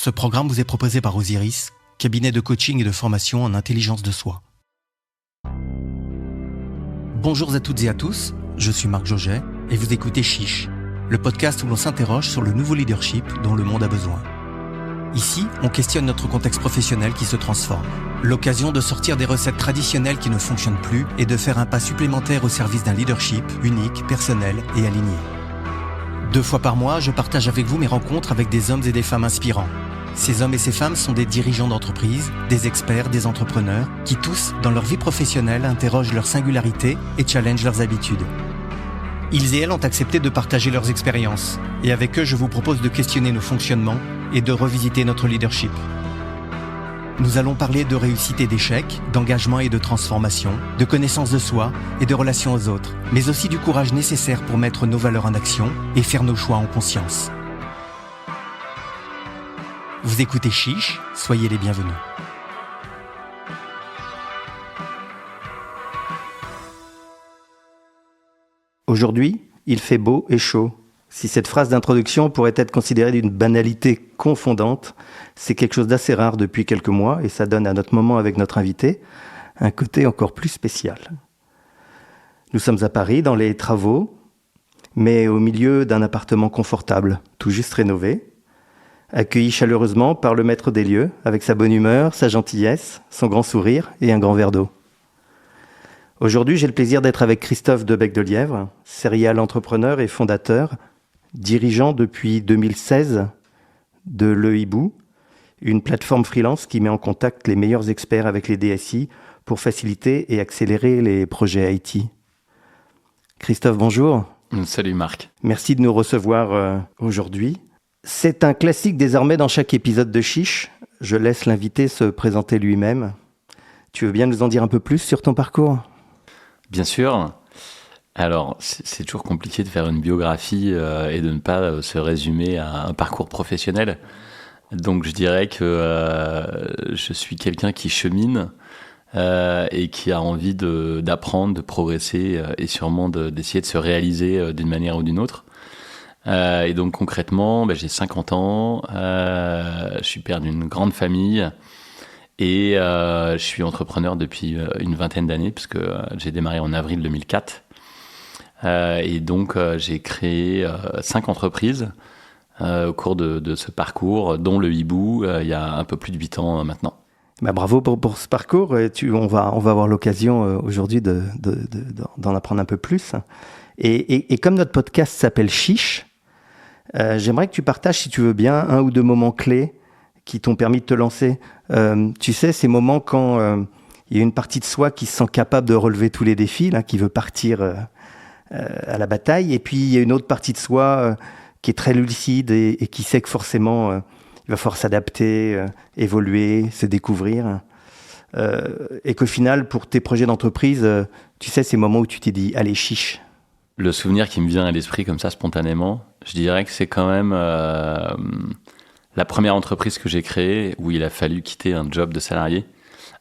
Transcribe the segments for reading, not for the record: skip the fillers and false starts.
Ce programme vous est proposé par Osiris, cabinet de coaching et de formation en intelligence de soi. Bonjour à toutes et à tous, je suis Marc Joget et vous écoutez Chiche, le podcast où l'on s'interroge sur le nouveau leadership dont le monde a besoin. Ici, on questionne notre contexte professionnel qui se transforme. L'occasion de sortir des recettes traditionnelles qui ne fonctionnent plus et de faire un pas supplémentaire au service d'un leadership unique, personnel et aligné. 2 fois par mois, je partage avec vous mes rencontres avec des hommes et des femmes inspirants. Ces hommes et ces femmes sont des dirigeants d'entreprise, des experts, des entrepreneurs, qui tous, dans leur vie professionnelle, interrogent leur singularité et challengent leurs habitudes. Ils et elles ont accepté de partager leurs expériences, et avec eux, je vous propose de questionner nos fonctionnements et de revisiter notre leadership. Nous allons parler de réussite et d'échec, d'engagement et de transformation, de connaissance de soi et de relations aux autres, mais aussi du courage nécessaire pour mettre nos valeurs en action et faire nos choix en conscience. Vous écoutez Chiche, soyez les bienvenus. Aujourd'hui, il fait beau et chaud. Si cette phrase d'introduction pourrait être considérée d'une banalité confondante, c'est quelque chose d'assez rare depuis quelques mois et ça donne à notre moment avec notre invité un côté encore plus spécial. Nous sommes à Paris dans les travaux, mais au milieu d'un appartement confortable, tout juste rénové, accueilli chaleureusement par le maître des lieux avec sa bonne humeur, sa gentillesse, son grand sourire et un grand verre d'eau. Aujourd'hui, j'ai le plaisir d'être avec Christophe Debec-Delièvre, serial entrepreneur et fondateur, dirigeant depuis 2016 de Le Hibou, une plateforme freelance qui met en contact les meilleurs experts avec les DSI pour faciliter et accélérer les projets IT. Christophe, bonjour. Salut Marc. Merci de nous recevoir aujourd'hui. C'est un classique désormais dans chaque épisode de Chiche. Je laisse l'invité se présenter lui-même. Tu veux bien nous en dire un peu plus sur ton parcours ? Bien sûr. Alors, c'est toujours compliqué de faire une biographie et de ne pas se résumer à un parcours professionnel. Donc, je dirais que je suis quelqu'un qui chemine et qui a envie d'apprendre, de progresser et sûrement d'essayer de se réaliser d'une manière ou d'une autre. Et donc, concrètement, j'ai 50 ans, je suis père d'une grande famille. Et je suis entrepreneur depuis une vingtaine d'années, puisque j'ai démarré en avril 2004. Et donc, j'ai créé 5 entreprises au cours de ce parcours, dont le Hibou, il y a un peu plus de 8 ans maintenant. Bravo pour ce parcours. On va avoir l'occasion aujourd'hui d'en apprendre un peu plus. Et comme notre podcast s'appelle Chiche, j'aimerais que tu partages, si tu veux bien, 1 ou 2 moments clés qui t'ont permis de te lancer. Tu sais, ces moments quand il y a une partie de soi qui se sent capable de relever tous les défis, là, qui veut partir à la bataille, et puis il y a une autre partie de soi qui est très lucide et qui sait que forcément il va falloir s'adapter, évoluer, se découvrir, et qu'au final, pour tes projets d'entreprise, tu sais, ces moments où tu t'es dit « allez, chiche ». Le souvenir qui me vient à l'esprit comme ça, spontanément, je dirais que c'est quand même la première entreprise que j'ai créée où il a fallu quitter un job de salarié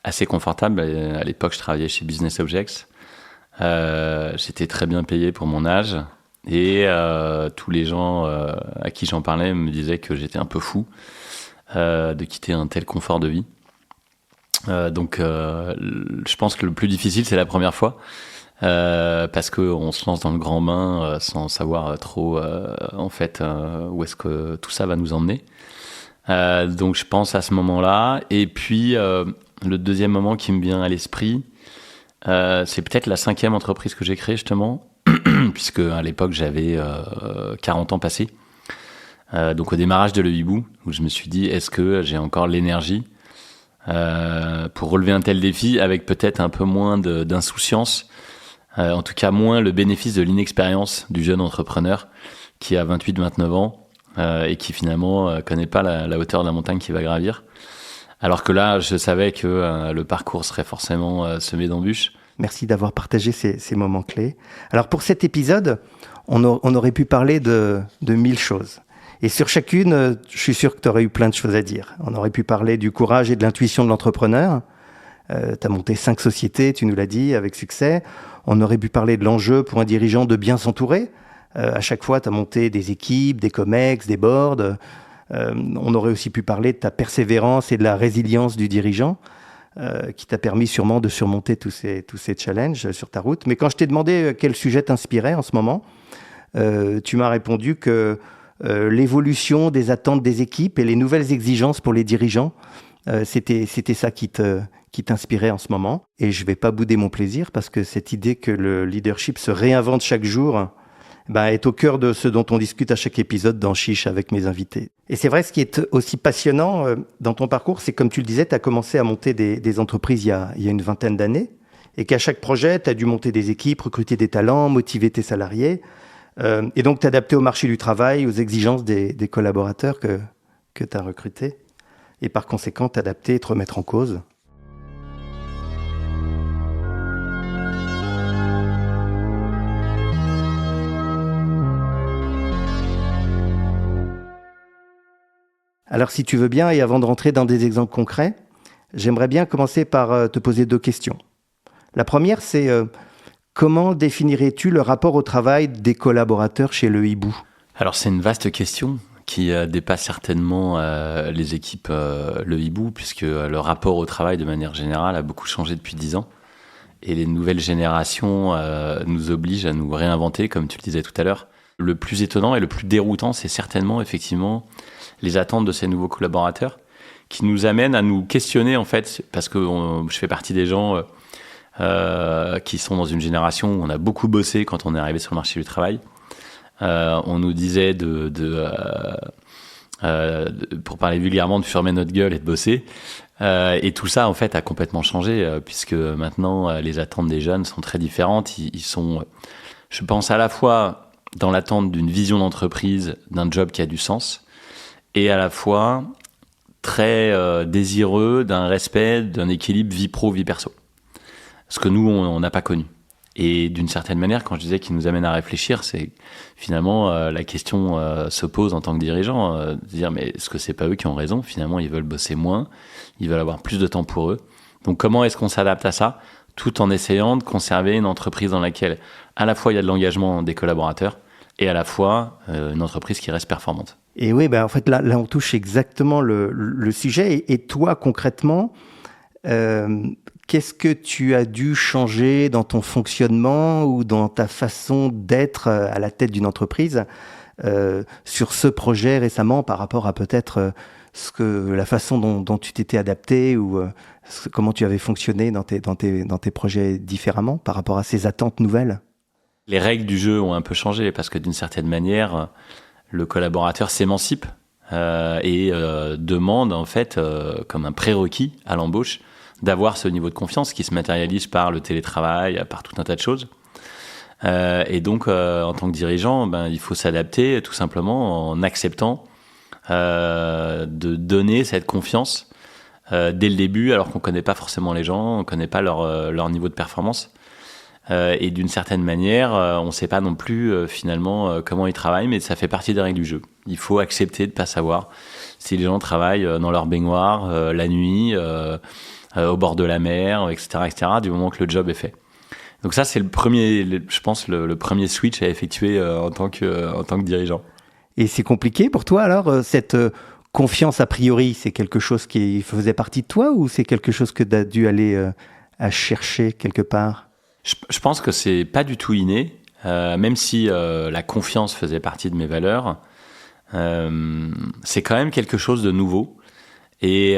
assez confortable. À l'époque, je travaillais chez Business Objects. J'étais très bien payé pour mon âge et tous les gens à qui j'en parlais me disaient que j'étais un peu fou de quitter un tel confort de vie. Donc, je pense que le plus difficile, c'est la première fois parce qu'on se lance dans le grand bain sans savoir trop en fait où est-ce que tout ça va nous emmener. Donc je pense à ce moment-là. Et puis le deuxième moment qui me vient à l'esprit, c'est peut-être la 5e entreprise que j'ai créée justement, puisque à l'époque j'avais 40 ans passés. Donc au démarrage de Le Hibou, où je me suis dit, est-ce que j'ai encore l'énergie pour relever un tel défi avec peut-être un peu moins d'insouciance, en tout cas moins le bénéfice de l'inexpérience du jeune entrepreneur qui a 28-29 ans et qui finalement connaît pas la hauteur de la montagne qu'il va gravir. Alors que là, je savais que le parcours serait forcément semé d'embûches. Merci d'avoir partagé ces moments clés. Alors pour cet épisode, on aurait pu parler de 1000 choses. Et sur chacune, je suis sûr que tu aurais eu plein de choses à dire. On aurait pu parler du courage et de l'intuition de l'entrepreneur. Tu as monté 5 sociétés, tu nous l'as dit, avec succès. On aurait pu parler de l'enjeu pour un dirigeant de bien s'entourer. À chaque fois, tu as monté des équipes, des comex, des boards. On aurait aussi pu parler de ta persévérance et de la résilience du dirigeant, qui t'a permis sûrement de surmonter tous ces challenges sur ta route. Mais quand je t'ai demandé quel sujet t'inspirait en ce moment, tu m'as répondu que l'évolution des attentes des équipes et les nouvelles exigences pour les dirigeants, c'était ça qui t'inspirait en ce moment. Et je ne vais pas bouder mon plaisir parce que cette idée que le leadership se réinvente chaque jour est au cœur de ce dont on discute à chaque épisode dans Chiche avec mes invités. Et c'est vrai, ce qui est aussi passionnant dans ton parcours, c'est comme tu le disais, tu as commencé à monter des entreprises il y a une vingtaine d'années et qu'à chaque projet, tu as dû monter des équipes, recruter des talents, motiver tes salariés et donc t'adapter au marché du travail, aux exigences des collaborateurs que tu as recrutés et par conséquent t'adapter et te remettre en cause. Alors, si tu veux bien, et avant de rentrer dans des exemples concrets, j'aimerais bien commencer par te poser 2 questions. La première, c'est comment définirais-tu le rapport au travail des collaborateurs chez Le Hibou ? Alors, c'est une vaste question qui dépasse certainement les équipes Le Hibou, puisque le rapport au travail, de manière générale, a beaucoup changé depuis 10 ans. Et les nouvelles générations nous obligent à nous réinventer, comme tu le disais tout à l'heure. Le plus étonnant et le plus déroutant, c'est certainement, effectivement, les attentes de ces nouveaux collaborateurs qui nous amènent à nous questionner, en fait, parce que je fais partie des gens qui sont dans une génération où on a beaucoup bossé quand on est arrivé sur le marché du travail. On nous disait pour parler vulgairement, de fermer notre gueule et de bosser. Et tout ça, en fait, a complètement changé, puisque maintenant, les attentes des jeunes sont très différentes. Ils sont, je pense, à la fois dans l'attente d'une vision d'entreprise, d'un job qui a du sens, et à la fois très désireux d'un respect, d'un équilibre vie pro, vie perso. Ce que nous, on n'a pas connu. Et d'une certaine manière, quand je disais qu'il nous amène à réfléchir, c'est finalement la question se pose en tant que dirigeant, de dire mais est-ce que c'est pas eux qui ont raison ? Finalement, ils veulent bosser moins, ils veulent avoir plus de temps pour eux. Donc comment est-ce qu'on s'adapte à ça, tout en essayant de conserver une entreprise dans laquelle à la fois il y a de l'engagement des collaborateurs et à la fois une entreprise qui reste performante. Et oui, en fait, là, on touche exactement le sujet. Et toi, concrètement, qu'est-ce que tu as dû changer dans ton fonctionnement ou dans ta façon d'être à la tête d'une entreprise sur ce projet récemment par rapport à peut-être la façon dont tu t'étais adapté ou comment tu avais fonctionné dans tes projets différemment par rapport à ces attentes nouvelles ? Les règles du jeu ont un peu changé parce que d'une certaine manière, le collaborateur s'émancipe et demande en fait comme un prérequis à l'embauche d'avoir ce niveau de confiance qui se matérialise par le télétravail, par tout un tas de choses. Et donc, en tant que dirigeant, il faut s'adapter tout simplement en acceptant de donner cette confiance dès le début, alors qu'on ne connaît pas forcément les gens, on ne connaît pas leur niveau de performance. Et d'une certaine manière, on ne sait pas non plus finalement comment ils travaillent, mais ça fait partie des règles du jeu. Il faut accepter de ne pas savoir si les gens travaillent dans leur baignoire, la nuit, au bord de la mer, etc., du moment que le job est fait. Donc ça, c'est le premier switch à effectuer en tant que dirigeant. Et c'est compliqué pour toi alors, cette confiance a priori, c'est quelque chose qui faisait partie de toi ou c'est quelque chose que tu as dû aller à chercher quelque part ? Je pense que c'est pas du tout inné, même si la confiance faisait partie de mes valeurs. C'est quand même quelque chose de nouveau et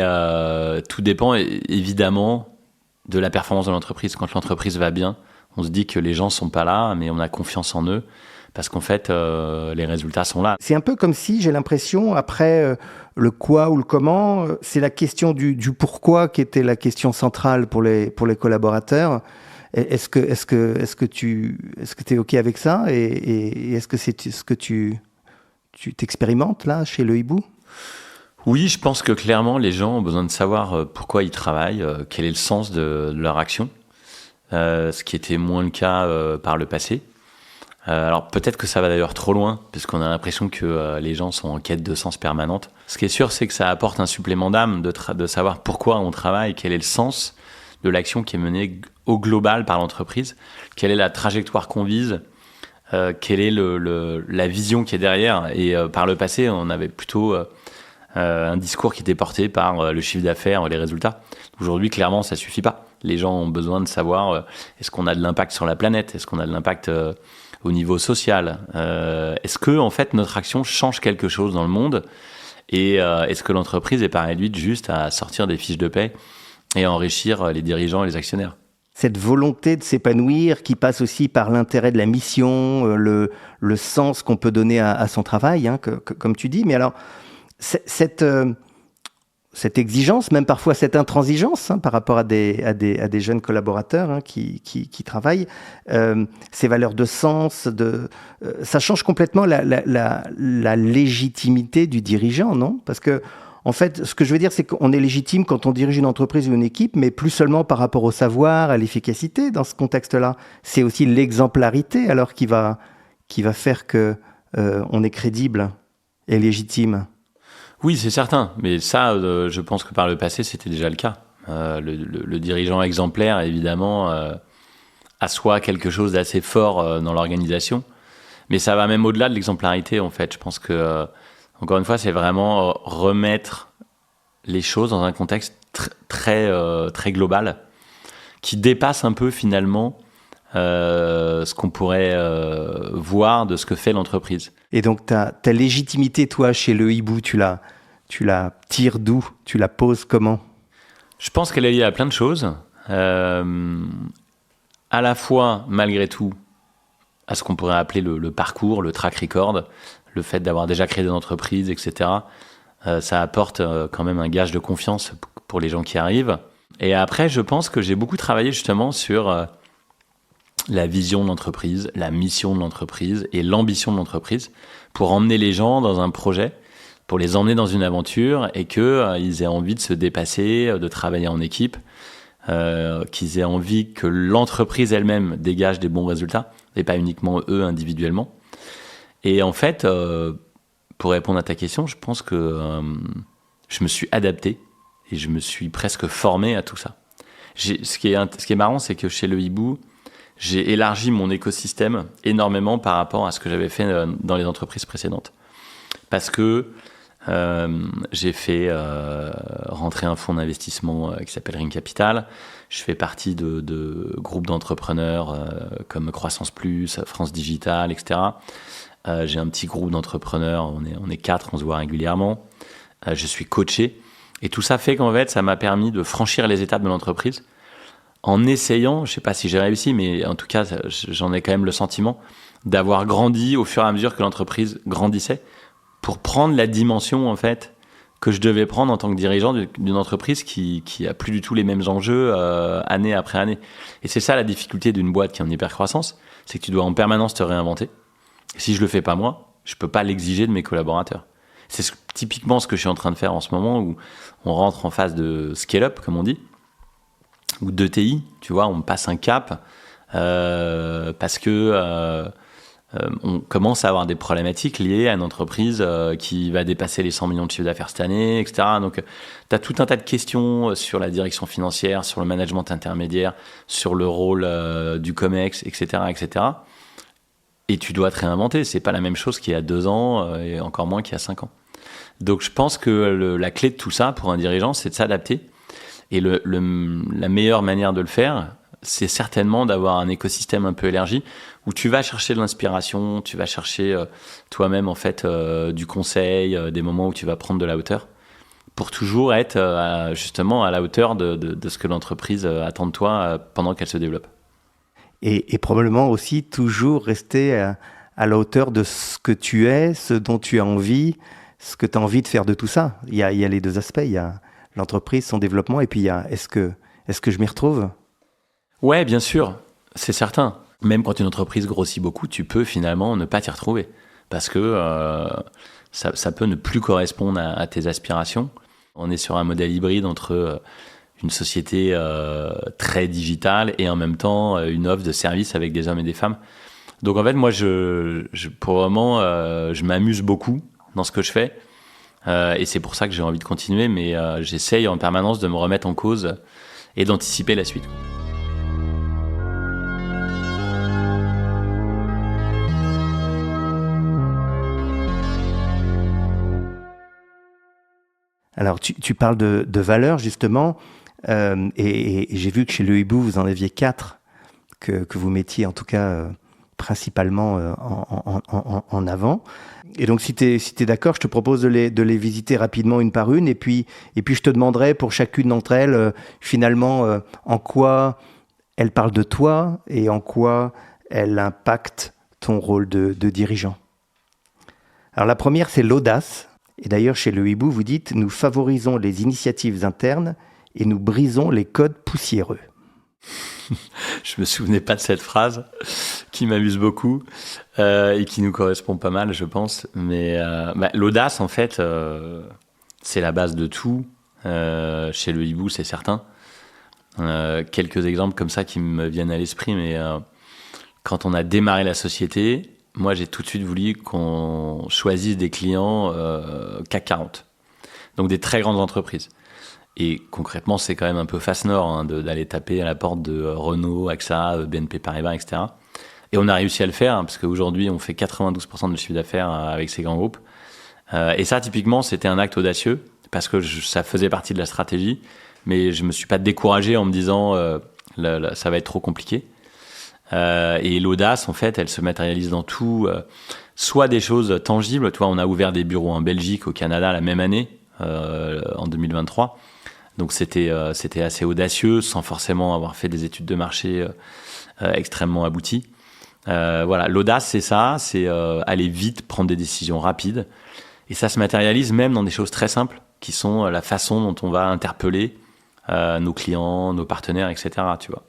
tout dépend évidemment de la performance de l'entreprise. Quand l'entreprise va bien, on se dit que les gens sont pas là, mais on a confiance en eux parce qu'en fait les résultats sont là. C'est un peu comme si j'ai l'impression après le quoi ou le comment, c'est la question du pourquoi qui était la question centrale pour les collaborateurs. Est-ce que tu es OK avec ça et est-ce que c'est ce que tu t'expérimentes là chez Le Hibou ? Oui, je pense que clairement les gens ont besoin de savoir pourquoi ils travaillent, quel est le sens de leur action, ce qui était moins le cas par le passé. Alors peut-être que ça va d'ailleurs trop loin, parce qu'on a l'impression que les gens sont en quête de sens permanente. Ce qui est sûr, c'est que ça apporte un supplément d'âme de savoir pourquoi on travaille, quel est le sens de l'action qui est menée au global par l'entreprise, quelle est la trajectoire qu'on vise, quelle est la vision qui est derrière. Et par le passé, on avait plutôt un discours qui était porté par le chiffre d'affaires, les résultats. Aujourd'hui, clairement, ça suffit pas. Les gens ont besoin de savoir est-ce qu'on a de l'impact sur la planète, est-ce qu'on a de l'impact au niveau social, est-ce que en fait notre action change quelque chose dans le monde, et est-ce que l'entreprise est pas réduite juste à sortir des fiches de paie et à enrichir les dirigeants et les actionnaires. Cette volonté de s'épanouir qui passe aussi par l'intérêt de la mission, le sens qu'on peut donner à son travail, comme tu dis. Mais alors, cette exigence, même parfois cette intransigeance par rapport à des jeunes collaborateurs qui travaillent, ces valeurs de sens, ça change complètement la légitimité du dirigeant, non ? Parce que en fait, ce que je veux dire, c'est qu'on est légitime quand on dirige une entreprise ou une équipe, mais plus seulement par rapport au savoir, à l'efficacité dans ce contexte-là. C'est aussi l'exemplarité alors qui va faire que on est crédible et légitime. Oui, c'est certain. Mais ça, je pense que par le passé, c'était déjà le cas. Le dirigeant exemplaire, évidemment, assoit quelque chose d'assez fort dans l'organisation. Mais ça va même au-delà de l'exemplarité, en fait. Je pense que encore une fois, c'est vraiment remettre les choses dans un contexte très global qui dépasse un peu finalement ce qu'on pourrait voir de ce que fait l'entreprise. Et donc ta légitimité, toi, chez Le Hibou, tu la tires d'où ? Tu la poses comment ? Je pense qu'elle est liée à plein de choses. À la fois, malgré tout, à ce qu'on pourrait appeler le parcours, le track record, le fait d'avoir déjà créé des entreprises, etc. Ça apporte quand même un gage de confiance pour les gens qui arrivent. Et après, je pense que j'ai beaucoup travaillé justement sur la vision de l'entreprise, la mission de l'entreprise et l'ambition de l'entreprise pour emmener les gens dans un projet, pour les emmener dans une aventure et qu'ils aient envie de se dépasser, de travailler en équipe, qu'ils aient envie que l'entreprise elle-même dégage des bons résultats et pas uniquement eux individuellement. Et en fait, pour répondre à ta question, je pense que je me suis adapté et je me suis presque formé à tout ça. Ce qui est marrant, c'est que chez Le Hibou, j'ai élargi mon écosystème énormément par rapport à ce que j'avais fait dans les entreprises précédentes. Parce que j'ai fait rentrer un fonds d'investissement qui s'appelle Ring Capital. Je fais partie de groupes d'entrepreneurs comme Croissance Plus, France Digital, etc. J'ai un petit groupe d'entrepreneurs, on est 4, on se voit régulièrement. Je suis coaché. Et tout ça fait qu'en fait, ça m'a permis de franchir les étapes de l'entreprise en essayant, je ne sais pas si j'ai réussi, mais en tout cas, j'en ai quand même le sentiment d'avoir grandi au fur et à mesure que l'entreprise grandissait pour prendre la dimension, en fait, que je devais prendre en tant que dirigeant d'une entreprise qui a plus du tout les mêmes enjeux année après année. Et c'est ça la difficulté d'une boîte qui est en hypercroissance, c'est que tu dois en permanence te réinventer. Et si je le fais pas moi, je peux pas l'exiger de mes collaborateurs. C'est typiquement ce que je suis en train de faire en ce moment où on rentre en phase de scale-up, comme on dit, ou d'ETI, tu vois, on passe un cap parce que on commence à avoir des problématiques liées à une entreprise qui va dépasser les 100 millions de chiffre d'affaires cette année, etc. Donc, tu as tout un tas de questions sur la direction financière, sur le management intermédiaire, sur le rôle du COMEX, etc., etc. Et tu dois te réinventer. C'est pas la même chose qu'il y a 2 ans et encore moins qu'il y a 5 ans. Donc, je pense que la clé de tout ça pour un dirigeant, c'est de s'adapter. Et la meilleure manière de le faire, c'est certainement d'avoir un écosystème un peu élargi où tu vas chercher de l'inspiration, tu vas chercher toi-même en fait du conseil, des moments où tu vas prendre de la hauteur pour toujours être justement à la hauteur de ce que l'entreprise attend de toi pendant qu'elle se développe. Et probablement aussi toujours rester à la hauteur de ce que tu es, ce dont tu as envie, ce que tu as envie de faire de tout ça. Il y a les deux aspects, il y a l'entreprise, son développement, et puis il y a est-ce que je m'y retrouve ? Ouais, bien sûr, c'est certain. Même quand une entreprise grossit beaucoup, tu peux finalement ne pas t'y retrouver parce que ça peut ne plus correspondre à tes aspirations. On est sur un modèle hybride entre une société très digitale et en même temps une offre de services avec des hommes et des femmes. Donc en fait, moi, pour le moment, je m'amuse beaucoup dans ce que je fais et c'est pour ça que j'ai envie de continuer, mais j'essaye en permanence de me remettre en cause et d'anticiper la suite. Alors, tu parles de valeurs, justement, et j'ai vu que chez Le Hibou, vous en aviez 4 que vous mettiez, en tout cas, principalement en avant. Et donc, si tu es d'accord, je te propose de les visiter rapidement une par une, et puis je te demanderai pour chacune d'entre elles, finalement, en quoi elles parlent de toi et en quoi elles impactent ton rôle de dirigeant. Alors, la première, c'est l'audace. Et d'ailleurs, chez Le Hibou, vous dites « Nous favorisons les initiatives internes et nous brisons les codes poussiéreux ». Je me souvenais pas de cette phrase qui m'amuse beaucoup et qui nous correspond pas mal, je pense. Mais l'audace, en fait, c'est la base de tout. Chez Le Hibou, c'est certain. Quelques exemples comme ça qui me viennent à l'esprit, mais quand on a démarré la société, moi, j'ai tout de suite voulu qu'on choisisse des clients CAC 40, donc des très grandes entreprises. Et concrètement, c'est quand même un peu face nord d'aller taper à la porte de Renault, AXA, BNP Paribas, etc. Et on a réussi à le faire, parce qu'aujourd'hui, on fait 92% de notre chiffre d'affaires avec ces grands groupes. Et ça, typiquement, c'était un acte audacieux, parce que ça faisait partie de la stratégie, mais je ne me suis pas découragé en me disant ça va être trop compliqué. Et l'audace, en fait, elle se matérialise dans tout, soit des choses tangibles. Tu vois, on a ouvert des bureaux en Belgique, au Canada, la même année, en 2023. Donc c'était assez audacieux, sans forcément avoir fait des études de marché extrêmement abouties. Voilà, l'audace, c'est ça, c'est aller vite, prendre des décisions rapides. Et ça se matérialise même dans des choses très simples, qui sont la façon dont on va interpeller nos clients, nos partenaires, etc. Tu vois.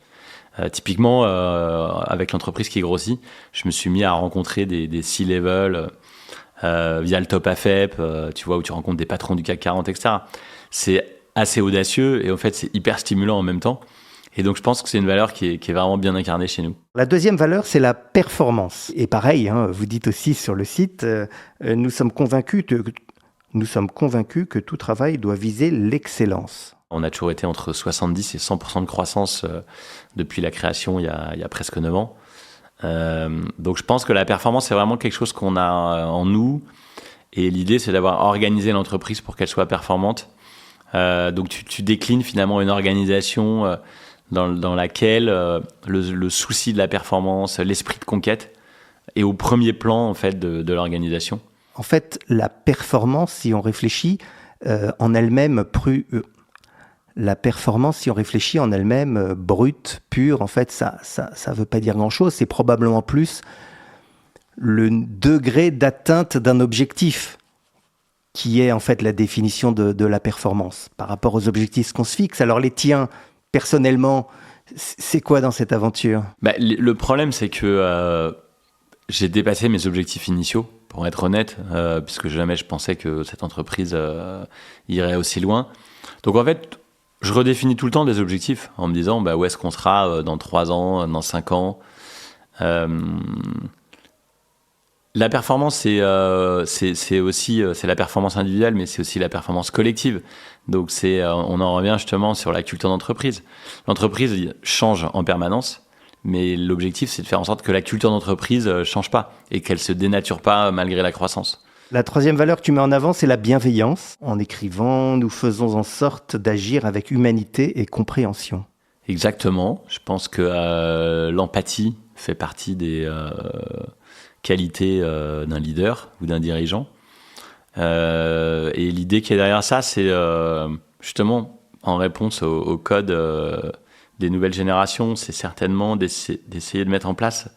Typiquement, avec l'entreprise qui grossit, je me suis mis à rencontrer des C-level via le Top AFEP, tu vois, où tu rencontres des patrons du CAC 40, etc. C'est assez audacieux et en fait, c'est hyper stimulant en même temps. Et donc, je pense que c'est une valeur qui est vraiment bien incarnée chez nous. La deuxième valeur, c'est la performance. Et pareil, vous dites aussi sur le site, nous sommes convaincus que tout travail doit viser l'excellence. On a toujours été entre 70 et 100% de croissance depuis la création il y a presque 9 ans. Donc, je pense que la performance, c'est vraiment quelque chose qu'on a en nous. Et l'idée, c'est d'avoir organisé l'entreprise pour qu'elle soit performante. Donc, tu déclines finalement une organisation dans laquelle le souci de la performance, l'esprit de conquête est au premier plan en fait de l'organisation. En fait, la performance, si on réfléchit en elle-même brute, pure, en fait, ça veut pas dire grand-chose. C'est probablement plus le degré d'atteinte d'un objectif qui est en fait la définition de la performance par rapport aux objectifs qu'on se fixe. Alors les tiens, personnellement, c'est quoi dans cette aventure ? Le problème, c'est que j'ai dépassé mes objectifs initiaux, pour être honnête, puisque jamais je pensais que cette entreprise irait aussi loin. Donc en fait, je redéfinis tout le temps des objectifs en me disant où est-ce qu'on sera dans 3 ans, dans 5 ans. La performance, c'est aussi la performance individuelle, mais c'est aussi la performance collective. Donc on en revient justement sur la culture d'entreprise. L'entreprise change en permanence, mais l'objectif, c'est de faire en sorte que la culture d'entreprise change pas et qu'elle se dénature pas malgré la croissance. La troisième valeur que tu mets en avant, c'est la bienveillance. En écrivant, nous faisons en sorte d'agir avec humanité et compréhension. Exactement. Je pense que l'empathie fait partie des qualités d'un leader ou d'un dirigeant. Et l'idée qui est derrière ça, c'est justement en réponse au code des nouvelles générations, c'est certainement d'essayer de mettre en place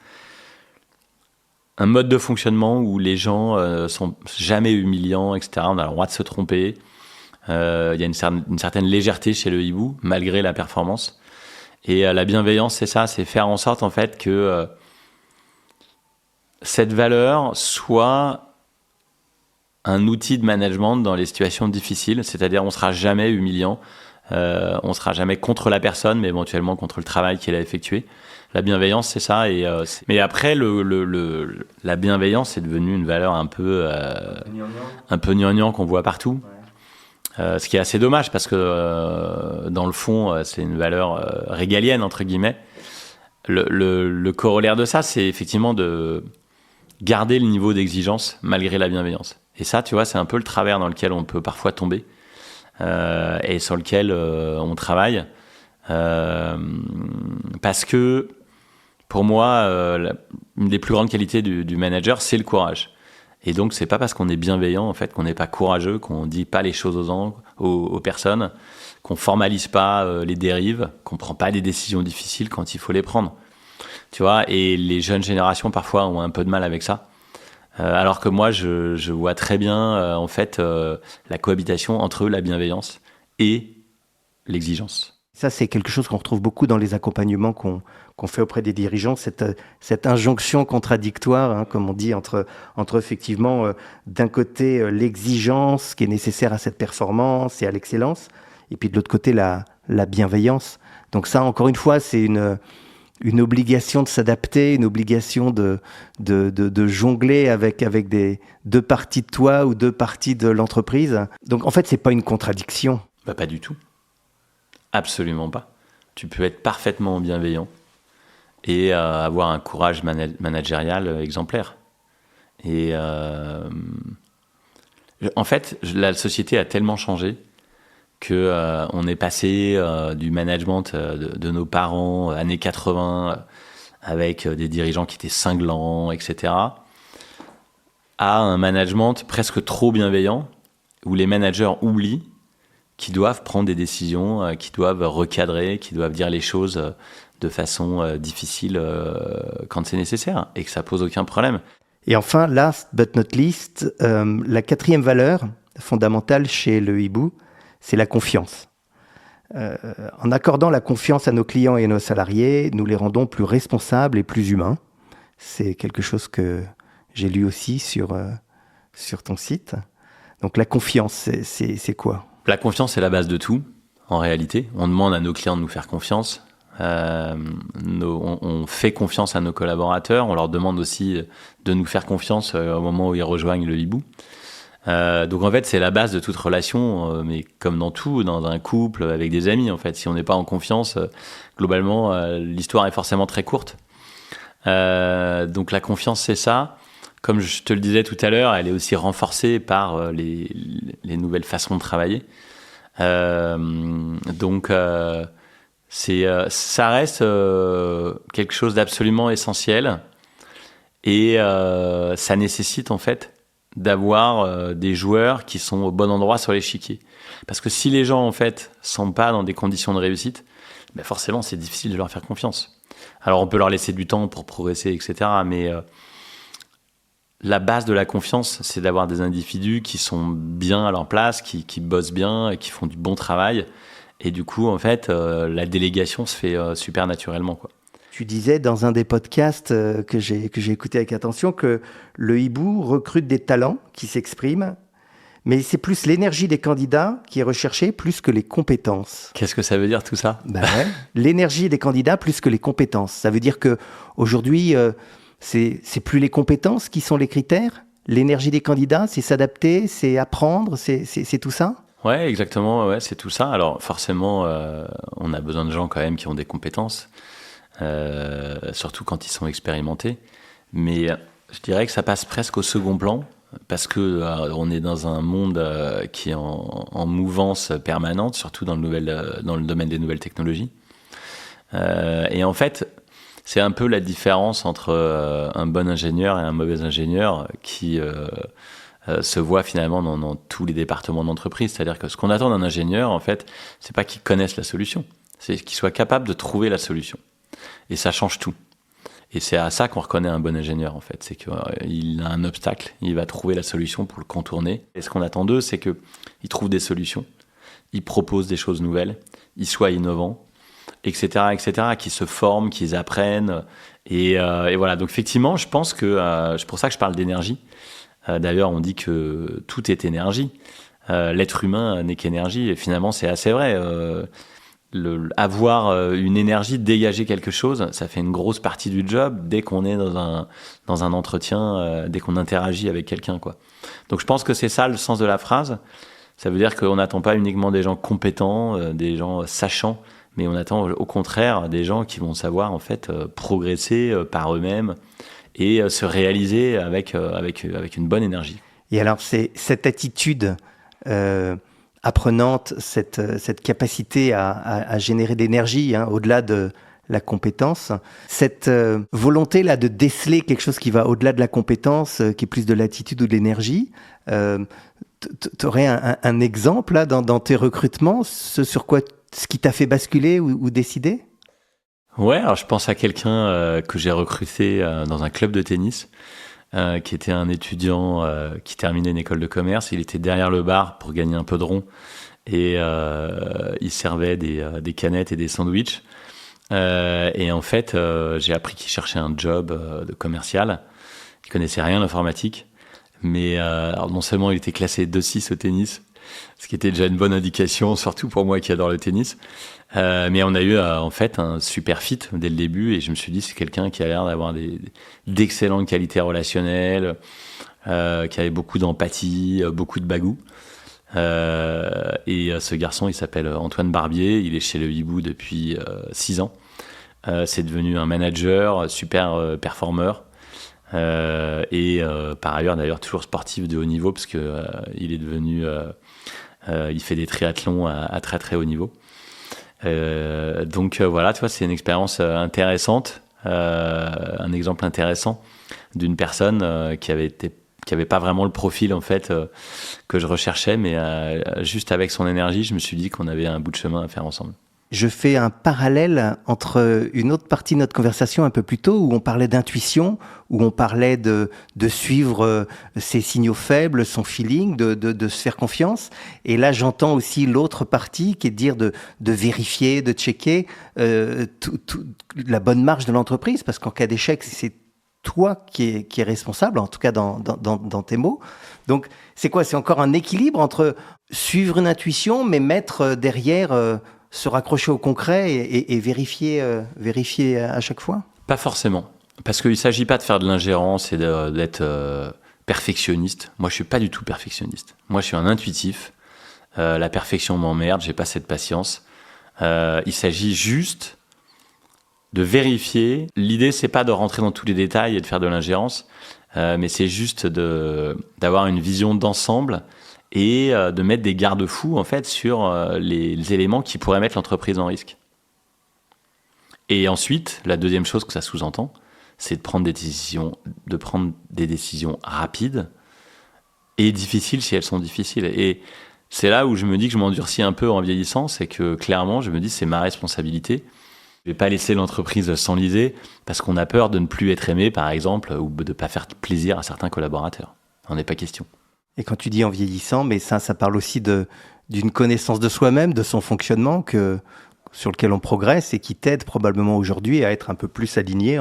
un mode de fonctionnement où les gens sont jamais humiliants, etc. On a le droit de se tromper. Il y a une certaine légèreté chez Le Hibou, malgré la performance. Et la bienveillance, c'est ça, c'est faire en sorte en fait que cette valeur soit un outil de management dans les situations difficiles. C'est-à-dire, on sera jamais humiliant, on sera jamais contre la personne, mais éventuellement contre le travail qu'elle a effectué. La bienveillance, c'est ça. Mais après, la bienveillance, c'est devenu une valeur un peu gnangnan qu'on voit partout. Ouais. Ce qui est assez dommage parce que dans le fond, c'est une valeur régalienne, entre guillemets. Le corollaire de ça, c'est effectivement de garder le niveau d'exigence malgré la bienveillance. Et ça, tu vois, c'est un peu le travers dans lequel on peut parfois tomber. et sur lequel on travaille. Parce que pour moi, une des plus grandes qualités du manager, c'est le courage. Et donc, c'est pas parce qu'on est bienveillant, en fait, qu'on n'est pas courageux, qu'on dit pas les choses aux personnes, qu'on formalise pas les dérives, qu'on prend pas des décisions difficiles quand il faut les prendre. Tu vois, et les jeunes générations, parfois, ont un peu de mal avec ça. Alors que moi, je vois très bien, en fait, la cohabitation entre la bienveillance et l'exigence. Ça, c'est quelque chose qu'on retrouve beaucoup dans les accompagnements qu'on fait auprès des dirigeants, cette injonction contradictoire, comme on dit, entre effectivement, d'un côté, l'exigence qui est nécessaire à cette performance et à l'excellence, et puis de l'autre côté, la bienveillance. Donc ça, encore une fois, c'est une obligation de s'adapter, une obligation de jongler avec deux parties de toi ou deux parties de l'entreprise. Donc en fait, c'est pas une contradiction. Bah, pas du tout. Absolument pas. Tu peux être parfaitement bienveillant et avoir un courage managérial exemplaire. Et en fait, la société a tellement changé que on est passé du management de nos parents, années 80, avec des dirigeants qui étaient cinglants, etc., à un management presque trop bienveillant, où les managers oublient qui doivent prendre des décisions, qui doivent recadrer, qui doivent dire les choses de façon difficile quand c'est nécessaire, et que ça pose aucun problème. Et enfin, last but not least, la quatrième valeur fondamentale chez le hibou, c'est la confiance. En accordant la confiance à nos clients et à nos salariés, nous les rendons plus responsables et plus humains. C'est quelque chose que j'ai lu aussi sur ton site. Donc la confiance, c'est quoi ? La confiance, c'est la base de tout, en réalité. On demande à nos clients de nous faire confiance. On fait confiance à nos collaborateurs. On leur demande aussi de nous faire confiance au moment où ils rejoignent le hibou. Donc en fait, c'est la base de toute relation, mais comme dans tout, dans un couple, avec des amis, en fait. Si on n'est pas en confiance, globalement, l'histoire est forcément très courte. Donc la confiance, c'est ça. Comme je te le disais tout à l'heure, elle est aussi renforcée par les nouvelles façons de travailler. Donc, ça reste quelque chose d'absolument essentiel. Et ça nécessite en fait d'avoir des joueurs qui sont au bon endroit sur l'échiquier. Parce que si les gens en fait sont pas dans des conditions de réussite, ben forcément c'est difficile de leur faire confiance. Alors on peut leur laisser du temps pour progresser, etc. Mais la base de la confiance, c'est d'avoir des individus qui sont bien à leur place, qui bossent bien et qui font du bon travail. Et du coup, en fait, la délégation se fait super naturellement, quoi. Tu disais dans un des podcasts que j'ai écouté avec attention que le hibou recrute des talents qui s'expriment, mais c'est plus l'énergie des candidats qui est recherchée plus que les compétences. Qu'est-ce que ça veut dire tout ça ? Ouais. L'énergie des candidats plus que les compétences. Ça veut dire qu'aujourd'hui, c'est plus les compétences qui sont les critères. L'énergie des candidats, c'est s'adapter, c'est apprendre, c'est tout ça ? Ouais, exactement, ouais, c'est tout ça. Alors forcément, on a besoin de gens quand même qui ont des compétences, surtout quand ils sont expérimentés. Mais je dirais que ça passe presque au second plan, parce que on est dans un monde qui est en mouvance permanente, surtout dans le domaine des nouvelles technologies. Et en fait, c'est un peu la différence entre un bon ingénieur et un mauvais ingénieur qui se voit finalement dans tous les départements d'entreprise. C'est-à-dire que ce qu'on attend d'un ingénieur, en fait, c'est pas qu'il connaisse la solution, c'est qu'il soit capable de trouver la solution. Et ça change tout. Et c'est à ça qu'on reconnaît un bon ingénieur, en fait. C'est qu'il a un obstacle, il va trouver la solution pour le contourner. Et ce qu'on attend d'eux, c'est qu'ils trouvent des solutions, ils proposent des choses nouvelles, ils soient innovants, etc., qu'ils se forment, qu'ils apprennent. Et voilà. Donc effectivement, je pense que c'est pour ça que je parle d'énergie. D'ailleurs, on dit que tout est énergie. L'être humain n'est qu'énergie. Et finalement, c'est assez vrai. Avoir une énergie, dégager quelque chose, ça fait une grosse partie du job dès qu'on est dans un entretien, dès qu'on interagit avec quelqu'un, quoi. Donc je pense que c'est ça le sens de la phrase. Ça veut dire qu'on n'attend pas uniquement des gens compétents, des gens sachants, mais on attend au contraire des gens qui vont savoir en fait progresser par eux-mêmes et se réaliser avec une bonne énergie. Et alors c'est cette attitude apprenante, cette capacité à générer d'énergie, au-delà de la compétence, cette volonté-là de déceler quelque chose qui va au-delà de la compétence, qui est plus de l'attitude ou de l'énergie. Tu aurais un exemple là, dans tes recrutements, ce qui t'a fait basculer ou décider? Ouais, alors je pense à quelqu'un que j'ai recruté dans un club de tennis, qui était un étudiant qui terminait une école de commerce. Il était derrière le bar pour gagner un peu de rond et il servait des canettes et des sandwichs. Et en fait, j'ai appris qu'il cherchait un job de commercial. Il connaissait rien à l'informatique, mais alors non seulement il était classé 2-6 au tennis, ce qui était déjà une bonne indication, surtout pour moi qui adore le tennis. Mais on a eu en fait un super fit dès le début, et je me suis dit c'est quelqu'un qui a l'air d'avoir d'excellentes qualités relationnelles, qui avait beaucoup d'empathie, beaucoup de bagou. Et ce garçon, il s'appelle Antoine Barbier, il est chez Le Hibou depuis 6 ans. C'est devenu un manager, super performeur, et par ailleurs d'ailleurs toujours sportif de haut niveau, parce que il est devenu, il fait des triathlons à très très haut niveau. Donc voilà, tu vois, c'est une expérience intéressante, un exemple intéressant d'une personne qui avait pas vraiment le profil en fait que je recherchais, mais juste avec son énergie, je me suis dit qu'on avait un bout de chemin à faire ensemble. Je fais un parallèle entre une autre partie de notre conversation un peu plus tôt, où on parlait d'intuition, où on parlait de suivre ses signaux faibles, son feeling, de se faire confiance. Et là, j'entends aussi l'autre partie qui est de dire de vérifier, de checker la bonne marche de l'entreprise, parce qu'en cas d'échec, c'est toi qui est responsable, en tout cas dans tes mots. Donc, c'est quoi? C'est encore un équilibre entre suivre une intuition, mais mettre derrière... se raccrocher au concret et vérifier à chaque fois? Pas forcément. Parce qu'il ne s'agit pas de faire de l'ingérence et d'être perfectionniste. Moi, je ne suis pas du tout perfectionniste. Moi, je suis un intuitif. La perfection m'emmerde, je n'ai pas cette patience. Il s'agit juste de vérifier. L'idée, ce n'est pas de rentrer dans tous les détails et de faire de l'ingérence, mais c'est juste d'avoir une vision d'ensemble et de mettre des garde-fous en fait sur les éléments qui pourraient mettre l'entreprise en risque. Et ensuite, la deuxième chose que ça sous-entend, c'est de prendre des décisions rapides et difficiles si elles sont difficiles. Et c'est là où je me dis que je m'endurcis un peu en vieillissant, c'est que clairement, je me dis c'est ma responsabilité. Je ne vais pas laisser l'entreprise s'enliser parce qu'on a peur de ne plus être aimé, par exemple, ou de ne pas faire plaisir à certains collaborateurs. Il n'en est pas question. Et quand tu dis en vieillissant, mais ça parle aussi d'une connaissance de soi-même, de son fonctionnement, sur lequel on progresse et qui t'aide probablement aujourd'hui à être un peu plus aligné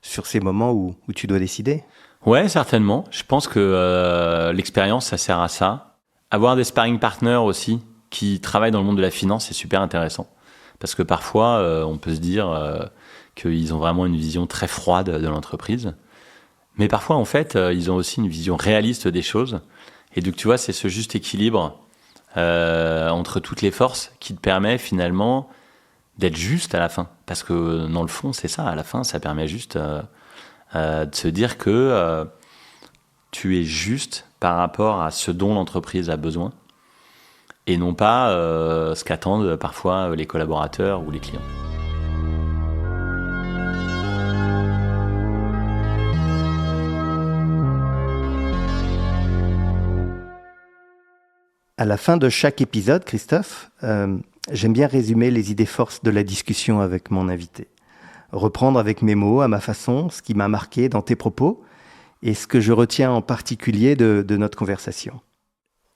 sur ces moments où tu dois décider. Ouais, certainement. Je pense que l'expérience, ça sert à ça. Avoir des sparring partners aussi qui travaillent dans le monde de la finance, c'est super intéressant. Parce que parfois, on peut se dire qu'ils ont vraiment une vision très froide de l'entreprise. Mais parfois, en fait, ils ont aussi une vision réaliste des choses. Et donc, tu vois, c'est ce juste équilibre entre toutes les forces qui te permet finalement d'être juste à la fin. Parce que dans le fond, c'est ça. À la fin, ça permet juste de se dire que tu es juste par rapport à ce dont l'entreprise a besoin et non pas ce qu'attendent parfois les collaborateurs ou les clients. À la fin de chaque épisode, Christophe, j'aime bien résumer les idées forces de la discussion avec mon invité. Reprendre avec mes mots, à ma façon, ce qui m'a marqué dans tes propos et ce que je retiens en particulier de notre conversation.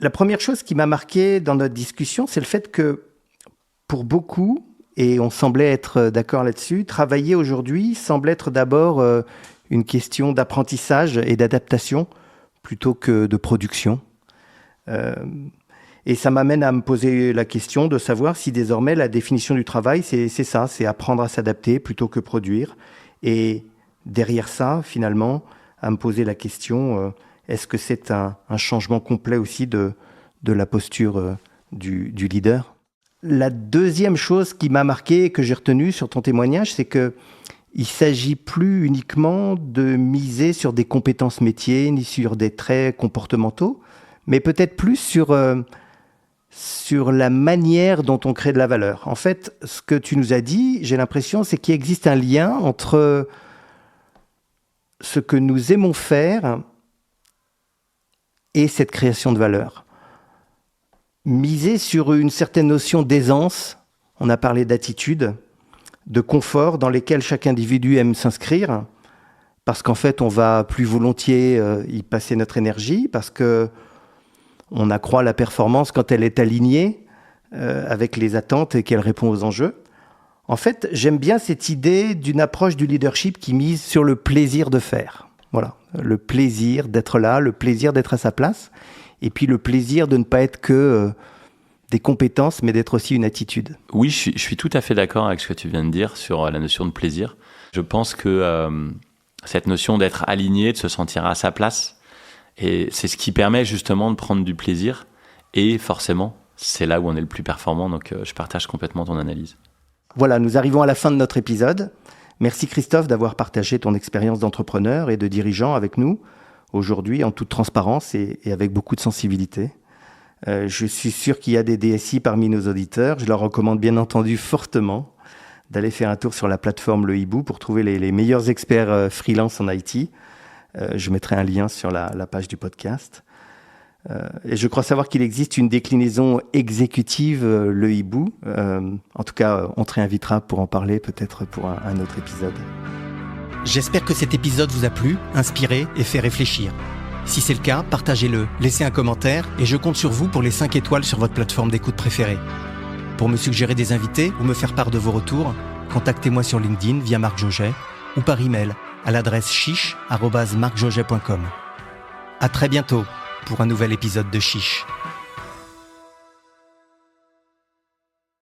La première chose qui m'a marqué dans notre discussion, c'est le fait que pour beaucoup, et on semblait être d'accord là-dessus, travailler aujourd'hui semble être d'abord une question d'apprentissage et d'adaptation plutôt que de production. Et ça m'amène à me poser la question de savoir si désormais la définition du travail, c'est ça, c'est apprendre à s'adapter plutôt que produire. Et derrière ça, finalement, à me poser la question, est-ce que c'est un changement complet aussi de la posture du leader? La deuxième chose qui m'a marqué et que j'ai retenue sur ton témoignage, c'est qu'il ne s'agit plus uniquement de miser sur des compétences métiers ni sur des traits comportementaux, mais peut-être plus sur sur la manière dont on crée de la valeur. En fait, ce que tu nous as dit, j'ai l'impression, c'est qu'il existe un lien entre ce que nous aimons faire et cette création de valeur. Miser sur une certaine notion d'aisance, on a parlé d'attitude, de confort dans lesquels chaque individu aime s'inscrire, parce qu'en fait, on va plus volontiers y passer notre énergie, parce que on accroît la performance quand elle est alignée avec les attentes et qu'elle répond aux enjeux. En fait, j'aime bien cette idée d'une approche du leadership qui mise sur le plaisir de faire. Voilà, le plaisir d'être là, le plaisir d'être à sa place, et puis le plaisir de ne pas être que des compétences, mais d'être aussi une attitude. Oui, je suis tout à fait d'accord avec ce que tu viens de dire sur la notion de plaisir. Je pense que cette notion d'être aligné, de se sentir à sa place, et c'est ce qui permet justement de prendre du plaisir. Et forcément, c'est là où on est le plus performant. Donc, je partage complètement ton analyse. Voilà, nous arrivons à la fin de notre épisode. Merci Christophe d'avoir partagé ton expérience d'entrepreneur et de dirigeant avec nous aujourd'hui en toute transparence et avec beaucoup de sensibilité. Je suis sûr qu'il y a des DSI parmi nos auditeurs. Je leur recommande bien entendu fortement d'aller faire un tour sur la plateforme Le Hibou pour trouver les meilleurs experts freelance en IT. Je mettrai un lien sur la page du podcast. Et je crois savoir qu'il existe une déclinaison exécutive, Le Hibou. En tout cas, on te réinvitera pour en parler, peut-être pour un autre épisode. J'espère que cet épisode vous a plu, inspiré et fait réfléchir. Si c'est le cas, partagez-le, laissez un commentaire et je compte sur vous pour les 5 étoiles sur votre plateforme d'écoute préférée. Pour me suggérer des invités ou me faire part de vos retours, contactez-moi sur LinkedIn via Marc Joget ou par email à l'adresse chiche@marcjoget.com. À très bientôt pour un nouvel épisode de Chiche.